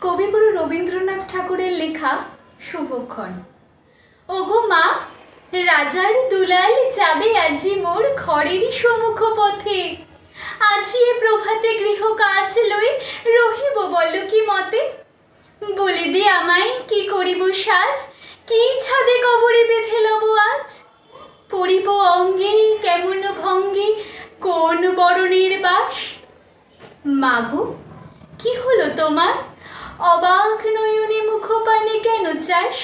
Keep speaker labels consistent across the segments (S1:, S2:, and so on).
S1: কবিগুরু রবীন্দ্রনাথ ঠাকুরের লেখা শুভক্ষণ। ওগো মা, রাজার দুলাল যাবে আজি মোর ঘরেরই সম্মুখ পথে। আজি এ প্রভাতে গৃহ কাজ লই রহিব বল কি মতে। বলে দি আমায় কি করিব সাজ, কি ছাদে কবরে বেঁধে লব আজ। পড়িব অঙ্গে কেমন ভঙ্গে কোন বরণের বাস। মাগো, কি হলো তোমার, অবাক নয়নে মুখপানে কেন চাস।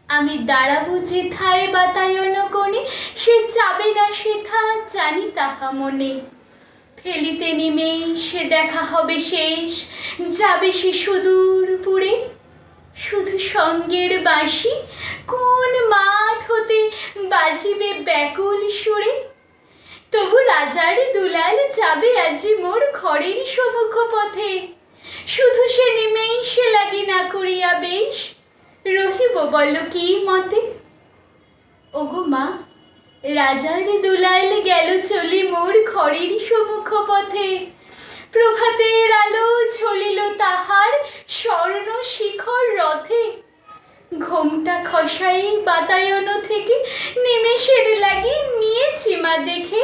S1: আমি দাঁড়াবো যেথায় বাতায়ন কোণে, সে যাবে না সেথা জানি তাহা মনে। ফেলিতে নিমেই সে দেখা হবে শেষ, যাবে সে সুদূর পুরে। শুধু সঙ্গের বাঁশি কোন মাঠ হতে বাজিবে ব্যাকুল সুরে। তবু রাজার দুলাল যাবে আজি মোর ঘরের সম্মুখ পথে। শুধু সে নেমেই সে লাগি না করিয়া বেশ, রহিব বল কি মতে। ওগো মা, রাজার দুলাল গেল চলি মোর ঘরের সম্মুখ পথে। প্রভাতের আলো ঝলিল তাহার স্বর্ণ শিখর রথে। ঘোমটা খসাই বাতায়ন থেকে নিমেষের লাগি নিয়েছি মা দেখে।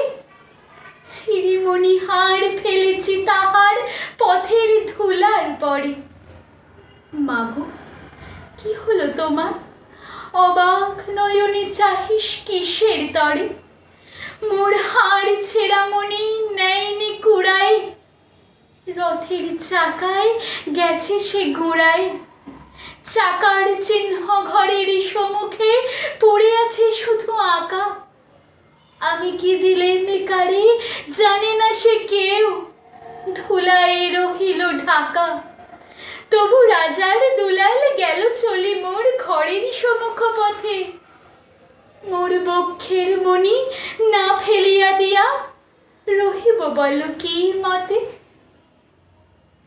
S1: ছিরিমণি হার ফেলেছি তাহার পথের ধুলার পরে। মাগো, কি হলো তোমার, অবাক নয়নে চাহিস কিসের তরে। মোর হাড় ছেঁড়া মনি নেয়নি কুড়ায়, রথের চাকায় গেছে সে গুড়ায়। চাকার চিহ্ন ঘরের সম্মুখে পড়ে আছে শুধু আঁকা। আমি কি দিলেন কারে জানে না সে কেউ, ধুলায় রহিল ঢাকা। তবু রাজার দুলাল গেল চলি মোর ঘরের সম্মুখ পথে। মোর বক্ষের মণি না ফেলিয়া দিয়া, রহিব বল কি মতে।